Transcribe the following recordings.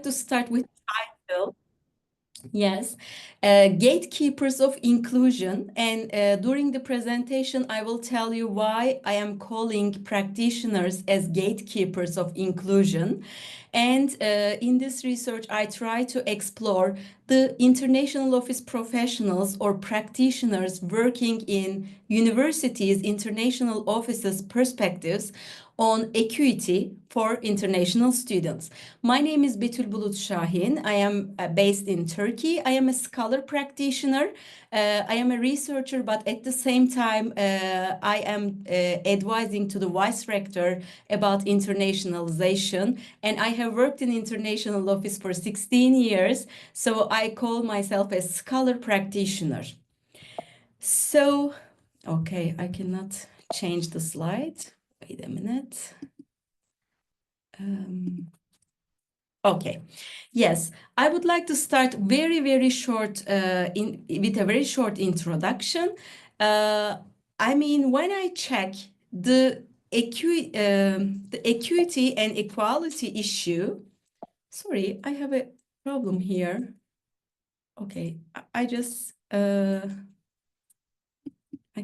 to start with title. Yes, gatekeepers of inclusion. And during the presentation, I will tell you why I am calling practitioners as gatekeepers of inclusion. And in this research, I try to explore the international office professionals or practitioners working in universities, international offices perspectives on equity for international students. My name is Betül Bulut-Sahin. I am based in Turkey. I am a scholar practitioner. I am a researcher, but at the same time, I am advising to the vice rector about internationalization. And I have worked in international office for 16 years. So I call myself a scholar practitioner. So, okay, I cannot change the slide. Wait a minute. Okay. Yes, I would like to start very short with a very short introduction. Uh, I mean, when I check the equity and equality issue, sorry, I have a problem here. Okay, I just I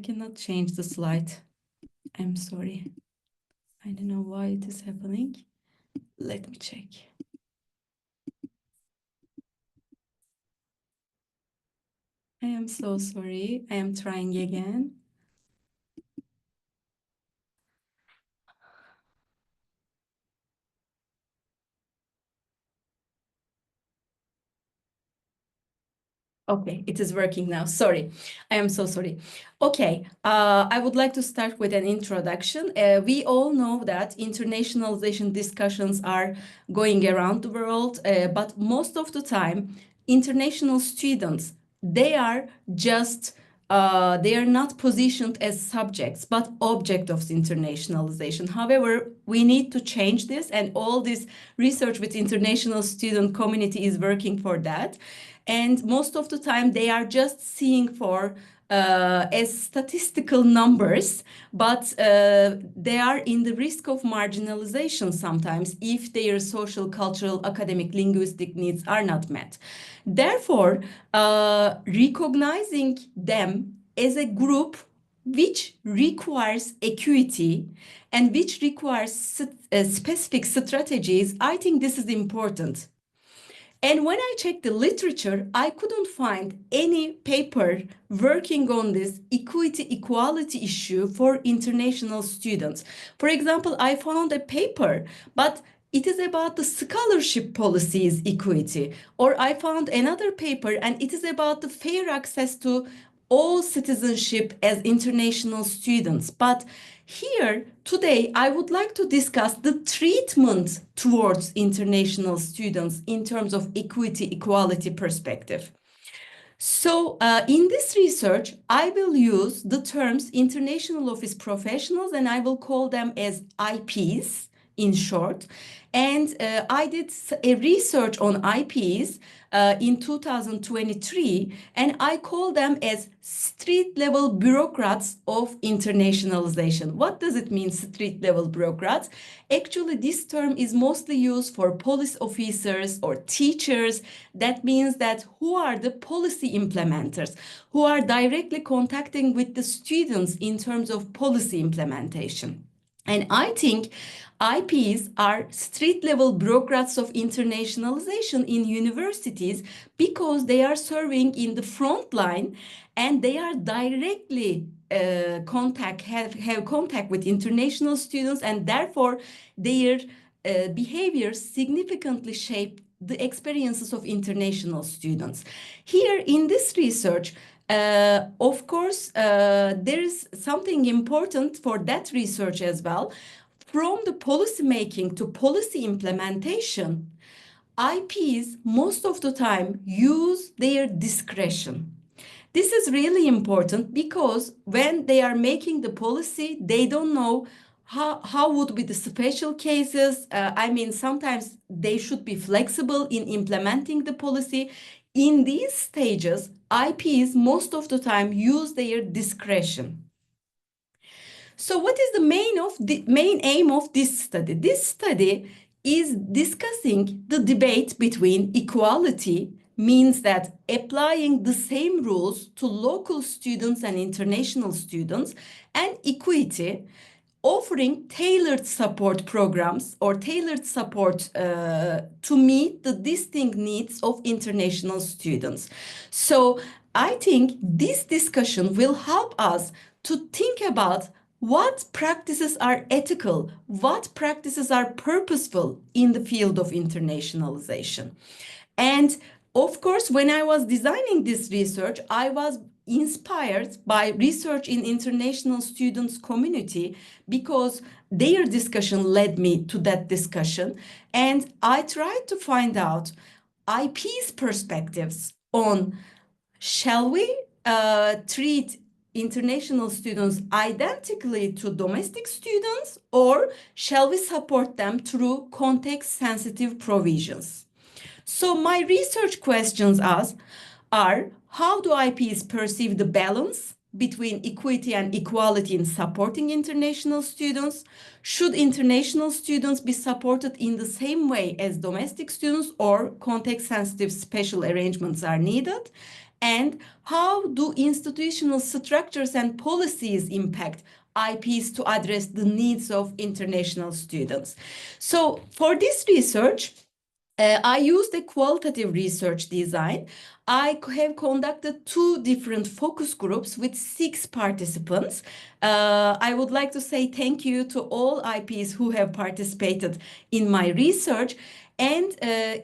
cannot change the slide. I'm sorry. I don't know why it is happening. Let me check. I am so sorry. I am trying again. Okay, it is working now. Sorry, I am so sorry. Okay, I would like to start with an introduction. We all know that internationalization discussions are going around the world, but most of the time, international students, they are just they are not positioned as subjects, but object of internationalization. However, we need to change this, and all this research with international student community is working for that. And most of the time, they are just seeing for as statistical numbers, but they are in the risk of marginalization sometimes if their social, cultural, academic, linguistic needs are not met. Therefore, recognizing them as a group which requires equity and which requires specific strategies, I think this is important. And when I checked the literature, I couldn't find any paper working on this equality issue for international students. For example, I found a paper, but it is about the scholarship policies equity. Or I found another paper and it is about the fair access to all citizenship as international students. But here today, I would like to discuss the treatment towards international students in terms of equality perspective. So, in this research, I will use the terms international office professionals and I will call them as IPs in short. And I did a research on IPs in 2023, and I call them as street level bureaucrats of internationalization. What does it mean, street level bureaucrats? Actually, this term is mostly used for police officers or teachers. That means that who are the policy implementers, who are directly contacting with the students in terms of policy implementation. And I think IPs are street level bureaucrats of internationalization in universities because they are serving in the front line and they are directly have contact with international students, and therefore their behavior significantly shape the experiences of international students. Here in this research, of course, there is something important for that research as well. From the policy making to policy implementation, IPs most of the time use their discretion. This is really important because when they are making the policy, they don't know how would be the special cases. I mean, sometimes they should be flexible in implementing the policy. In these stages, IPs most of the time use their discretion. So what is the main aim of this study? This study is discussing the debate between equality means that applying the same rules to local students and international students, and equity, offering tailored support programs or tailored support to meet the distinct needs of international students. So I think this discussion will help us to think about what practices are ethical, what practices are purposeful in the field of internationalization. And of course, when I was designing this research, I was inspired by research in international students community because their discussion led me to that discussion. And I tried to find out IP's perspectives on, shall we treat international students identically to domestic students, or shall we support them through context sensitive provisions? So my research questions are, how do IPs perceive the balance between equity and equality in supporting international students? Should international students be supported in the same way as domestic students, or context sensitive special arrangements are needed? And how do institutional structures and policies impact IPs to address the needs of international students? So for this research, I used a qualitative research design. I have conducted two different focus groups with 6 participants. I would like to say thank you to all IPs who have participated in my research. And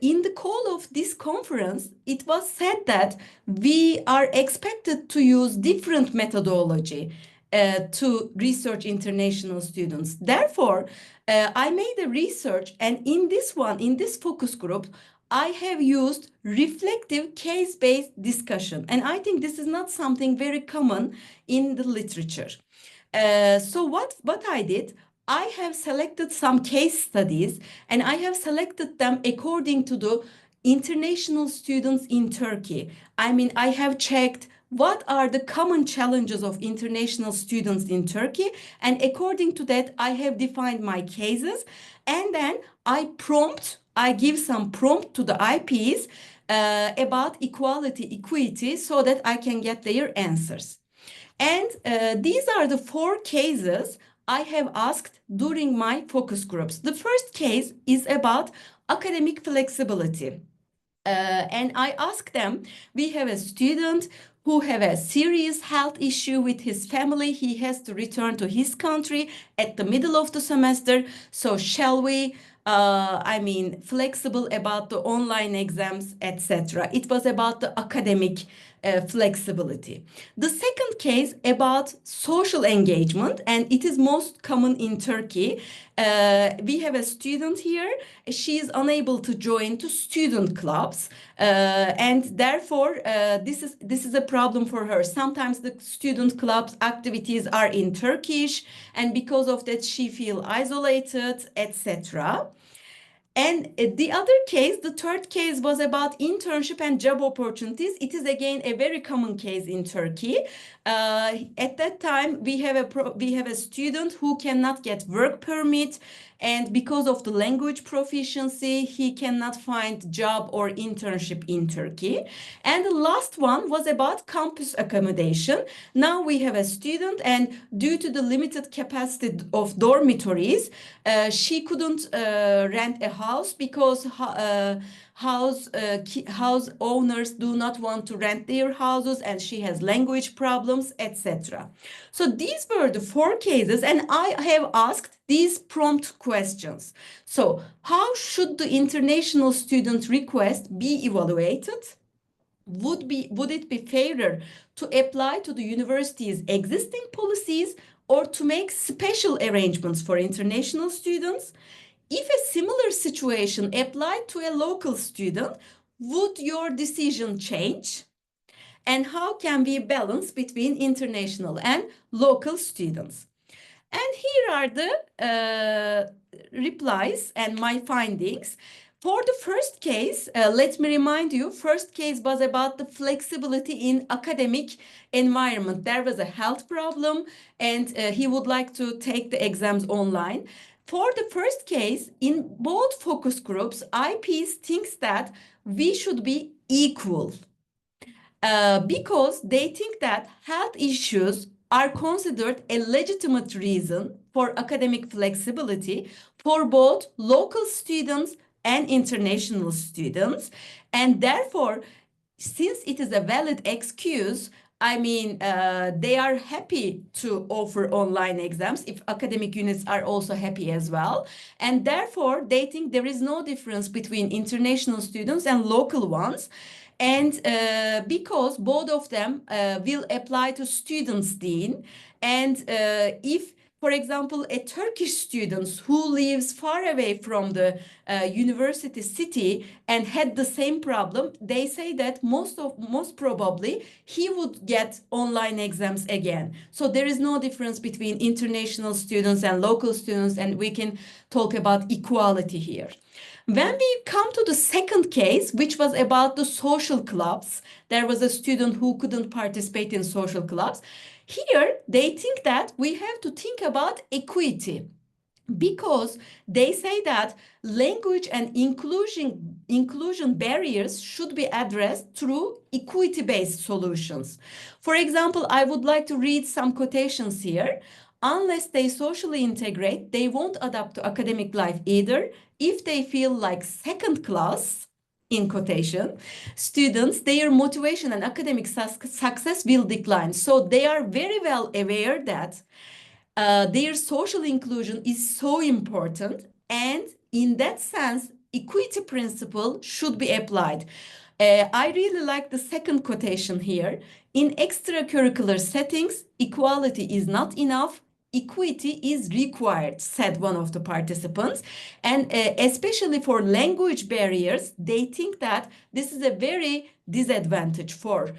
in the call of this conference, it was said that we are expected to use different methodology to research international students. Therefore, I made a research, and in this focus group, I have used reflective case-based discussion. And I think this is not something very common in the literature. So what I did, I have selected some case studies, and I have selected them according to the international students in Turkey. I mean, I have checked what are the common challenges of international students in Turkey, and according to that, I have defined my cases, and then I give some prompt to the IPs about equity, so that I can get their answers. And these are the 4 cases I have asked during my focus groups. The first case is about academic flexibility. And I asked them, we have a student who have a serious health issue with his family. He has to return to his country at the middle of the semester. So shall we, flexible about the online exams, etc. It was about the academic flexibility. The second case about social engagement, and it is most common in Turkey. We have a student here. She is unable to join to student clubs, and therefore this is a problem for her. Sometimes the student clubs activities are in Turkish, and because of that she feel isolated, etc. And the other case, the third case, was about internship and job opportunities. It is again a very common case in Turkey. At that time, we have a student who cannot get work permit, and because of the language proficiency, he cannot find job or internship in Turkey. And the last one was about campus accommodation. Now we have a student, and due to the limited capacity of dormitories, she couldn't rent a house because house owners do not want to rent their houses, and she has language problems, etc. So these were the 4 cases, and I have asked these prompt questions. So how should the international student request be evaluated? Would it be fairer to apply to the university's existing policies, or to make special arrangements for international students? If a similar situation applied to a local student, would your decision change? And how can we balance between international and local students? And here are the replies and my findings. For the first case, let me remind you, first case was about the flexibility in academic environment. There was a health problem, and he would like to take the exams online. For the first case, in both focus groups, IPs thinks that we should be equal because they think that health issues are considered a legitimate reason for academic flexibility for both local students and international students. And therefore, since it is a valid excuse, I mean, they are happy to offer online exams if academic units are also happy as well. And therefore, they think there is no difference between international students and local ones. And because both of them will apply to students' dean. And if, for example, a Turkish student who lives far away from the university city and had the same problem, they say that most probably he would get online exams again. So there is no difference between international students and local students, and we can talk about equality here. When we come to the second case, which was about the social clubs, there was a student who couldn't participate in social clubs. Here, they think that we have to think about equity because they say that language and inclusion barriers should be addressed through equity-based solutions. For example, I would like to read some quotations here. Unless they socially integrate, they won't adapt to academic life either. If they feel like second class, in quotation, students, their motivation and academic success will decline. So they are very well aware that their social inclusion is so important, and in that sense, equity principle should be applied. I really like the second quotation here. In extracurricular settings, equality is not enough. Equity is required, said one of the participants. And especially for language barriers, they think that this is a very disadvantage for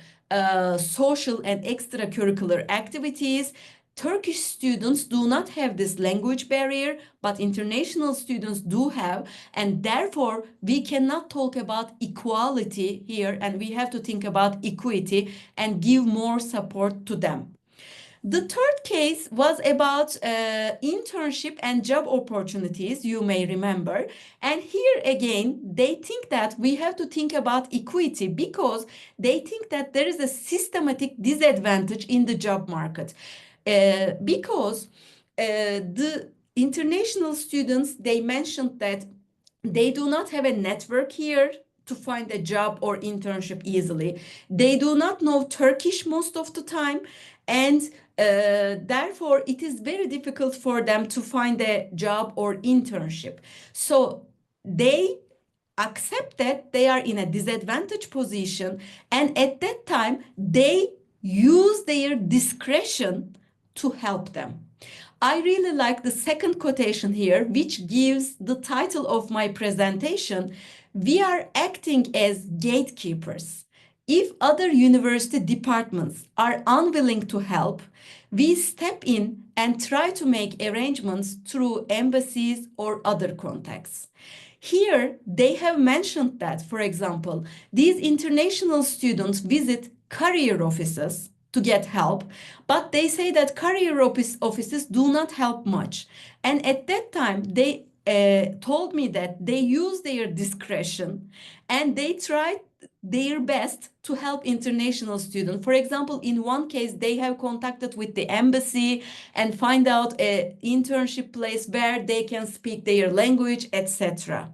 social and extracurricular activities. Turkish students do not have this language barrier, but international students do have, and therefore we cannot talk about equality here, and we have to think about equity and give more support to them. The third case was about internship and job opportunities, you may remember. And here again, they think that we have to think about equity because they think that there is a systematic disadvantage in the job market. Because the international students, they mentioned that they do not have a network here to find a job or internship easily. They do not know Turkish most of the time, and therefore it is very difficult for them to find a job or internship. So they accept that they are in a disadvantaged position, and at that time they use their discretion to help them. I really like the second quotation here, which gives the title of my presentation. We are acting as gatekeepers. If other university departments are unwilling to help, we step in and try to make arrangements through embassies or other contacts. Here, they have mentioned that, for example, these international students visit career offices to get help, but they say that career offices do not help much. And at that time, they told me that they use their discretion and they try their best to help international students. For example, in one case, they have contacted with the embassy and find out an internship place where they can speak their language, etc.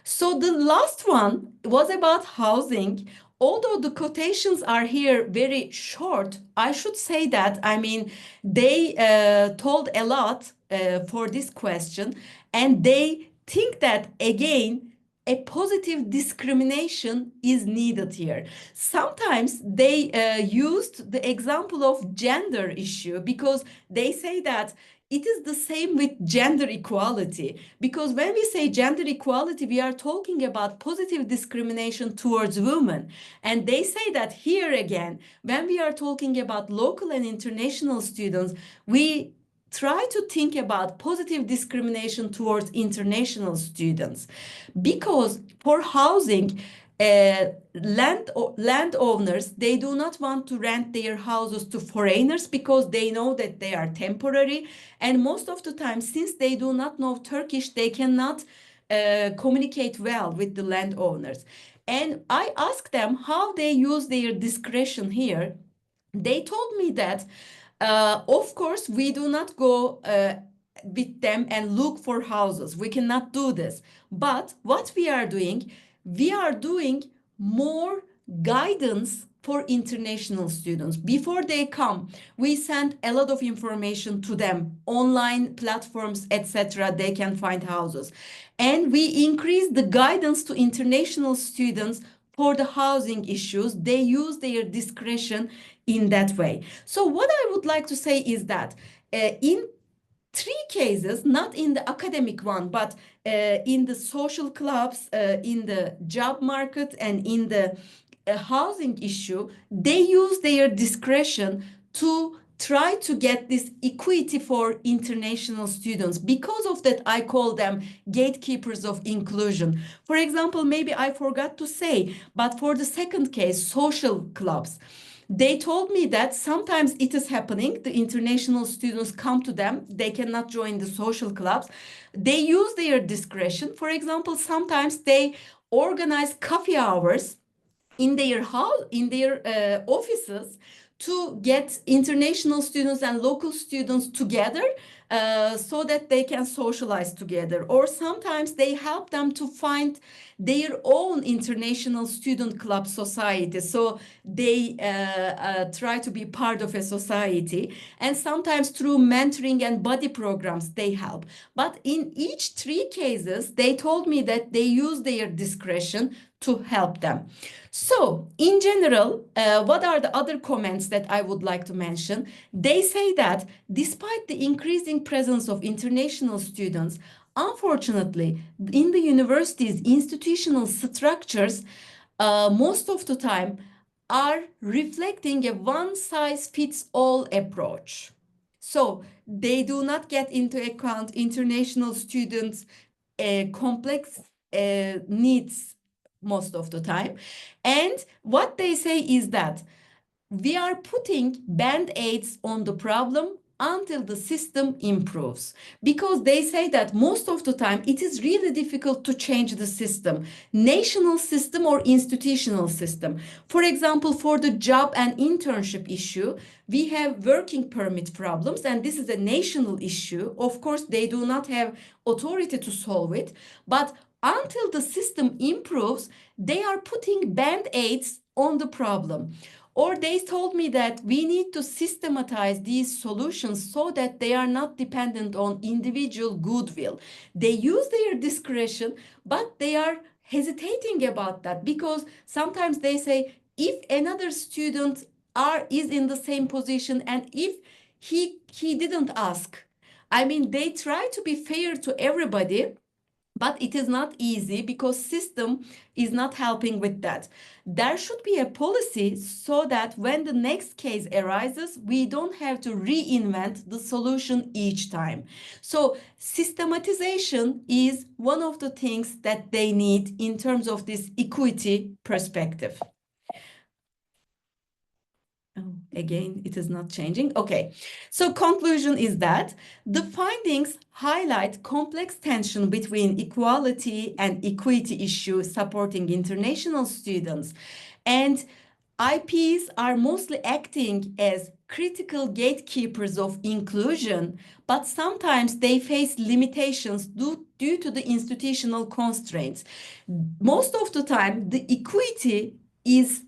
So the last one was about housing. Although the quotations are here very short, I should say that, I mean, they told a lot for this question, and they think that, again, a positive discrimination is needed here. Sometimes they used the example of gender issue because they say that it is the same with gender equality, because when we say gender equality, we are talking about positive discrimination towards women. And they say that here again, when we are talking about local and international students, we try to think about positive discrimination towards international students. Because for housing, Landowners, they do not want to rent their houses to foreigners because they know that they are temporary. And most of the time, since they do not know Turkish, they cannot communicate well with the landowners. And I asked them how they use their discretion here. They told me that, of course, we do not go with them and look for houses. We cannot do this. But what we are doing more guidance for international students. Before they come, we send a lot of information to them, online platforms, etc. They can find houses. And we increase the guidance to international students for the housing issues. They use their discretion in that way. So what I would like to say is that in three cases, not in the academic one, but in the social clubs, in the job market, and in the housing issue, they use their discretion to try to get this equity for international students. Because of that, I call them gatekeepers of inclusion. For example, maybe I forgot to say, but for the second case, social clubs, they told me that sometimes it is happening. The international students come to them. They cannot join the social clubs. They use their discretion. For example, sometimes they organize coffee hours in their hall, in their offices, to get international students and local students together so that they can socialize together. Or sometimes they help them to find their own international student club society. So they try to be part of a society. And sometimes through mentoring and buddy programs, they help. But in each three cases, they told me that they use their discretion to help them. So, in general, what are the other comments that I would like to mention? They say that despite the increasing presence of international students, unfortunately, in the universities, institutional structures, most of the time, are reflecting a one-size-fits-all approach. So they do not get into account international students' complex needs most of the time. And what they say is that we are putting band-aids on the problem until the system improves, because they say that most of the time it is really difficult to change the system, national system or institutional system. For example, for the job and internship issue, we have working permit problems, and this is a national issue. Of course, they do not have authority to solve it, but until the system improves, they are putting band-aids on the problem. Or they told me that we need to systematize these solutions so that they are not dependent on individual goodwill. They use their discretion, but they are hesitating about that, because sometimes they say if another student is in the same position and if he didn't ask, I mean, they try to be fair to everybody, but it is not easy because system is not helping with that. There should be a policy so that when the next case arises, we don't have to reinvent the solution each time. So systematization is one of the things that they need in terms of this equity perspective. Oh, again, it is not changing. Okay, so conclusion is that the findings highlight complex tension between equality and equity issues supporting international students. And IPs are mostly acting as critical gatekeepers of inclusion, but sometimes they face limitations due to the institutional constraints. Most of the time, the equity is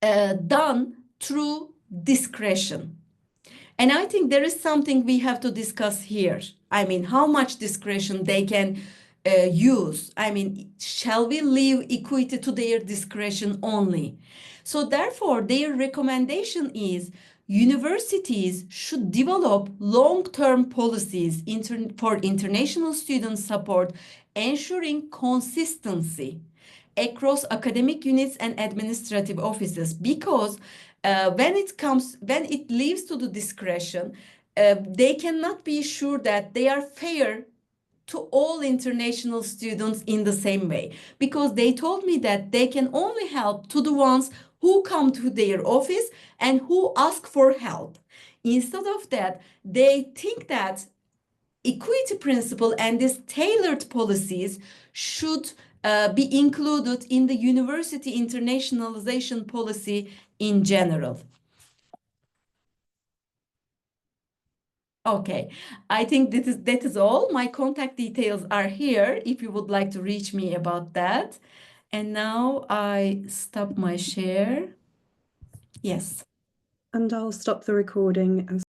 done through discretion. And I think there is something we have to discuss here. I mean, how much discretion they can use. I mean, shall we leave equity to their discretion only? So therefore, their recommendation is universities should develop long-term policies for international student support, ensuring consistency across academic units and administrative offices, because when it leaves to the discretion, they cannot be sure that they are fair to all international students in the same way, because they told me that they can only help to the ones who come to their office and who ask for help. Instead of that, they think that equity principle and these tailored policies should be included in the university internationalization policy in general. Okay, I think that is all. My contact details are here if you would like to reach me about that. And now I stop my share. Yes. And I'll stop the recording as